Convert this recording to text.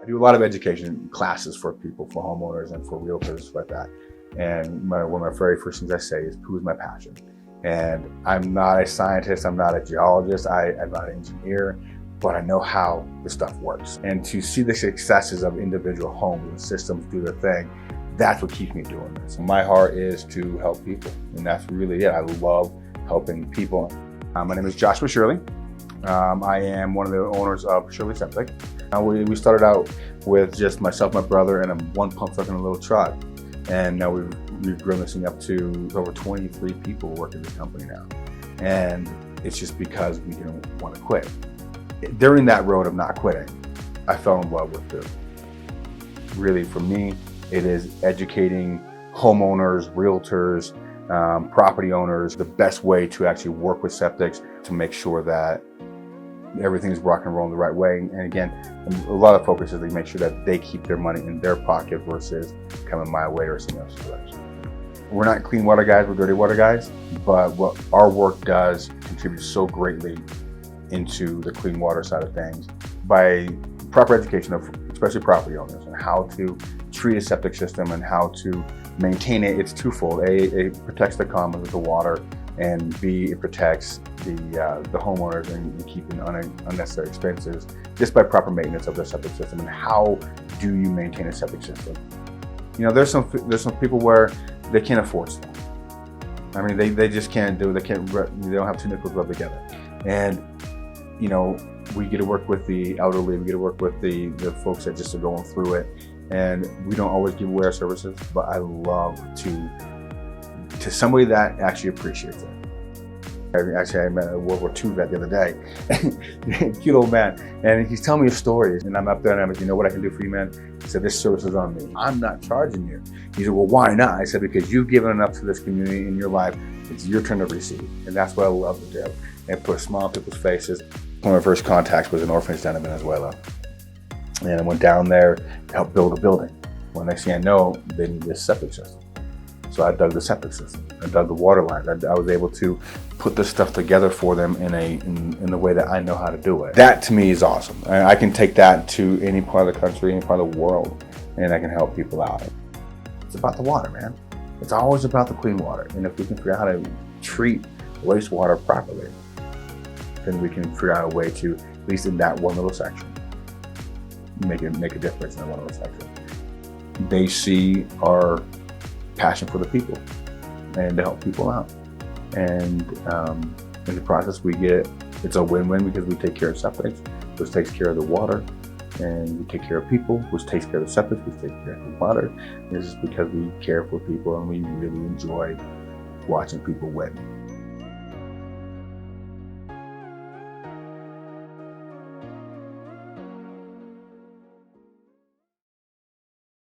I do a lot of education classes for people, for homeowners and for realtors, stuff like that. And one of my very first things I say is, who is my passion? And I'm not a scientist, I'm not a geologist, I'm not an engineer, but I know how this stuff works. And to see the successes of individual homes and systems do their thing, that's what keeps me doing this. My heart is to help people, and that's really it. I love helping people. My name is Joshua Shirley. I am one of the owners of Shirley Septic. We started out with just myself, my brother, and one pump truck and a little truck. And now we've grown this thing up to over 23 people working the company now. And it's just because we didn't want to quit. During that road of not quitting, I fell in love with it. Really, for me, it is educating homeowners, realtors, property owners, the best way to actually work with septics to make sure that everything is rock and rolling the right way. And again, a lot of focus is to make sure that they keep their money in their pocket versus coming my way or someone else's direction. We're not clean water guys, we're dirty water guys, but what our work does contributes so greatly into the clean water side of things by proper education of especially property owners and how to treat a septic system and how to maintain it. It's twofold. A, it protects the commons with the water, and B, it protects the homeowners and keeping unnecessary expenses just by proper maintenance of their septic system. And how do you maintain a septic system? You know, there's some people where they can't afford stuff. I mean, they just can't do it. They don't have two nickels rubbed together. And you know, we get to work with the elderly. We get to work with the folks that just are going through it. And we don't always give away our services, but I love to somebody that actually appreciates it. Actually, I met a World War II vet the other day, cute old man, and he's telling me his stories. And I'm up there and I'm like, you know what I can do for you, man? He said, this service is on me. I'm not charging you. He said, well, why not? I said, because you've given enough to this community in your life. It's your turn to receive. And that's what I love to do. And put a smile on people's faces. One of my first contacts was an orphanage down in Venezuela. And I went down there to help build a building. Well, next thing I know, they need this septic system. So I dug the septic system. I dug the water lines. I was able to put this stuff together for them in the way that I know how to do it. That to me is awesome. I can take that to any part of the country, any part of the world, and I can help people out. It's about the water, man. It's always about the clean water. And if we can figure out how to treat wastewater properly, then we can figure out a way to, at least in that one little section, make a difference in that one little section. They see our passion for the people and to help people out. And in the process, it's a win-win because we take care of septics, which takes care of the water, and we take care of people, which takes care of the septic, which takes care of the water. And this is because we care for people and we really enjoy watching people win.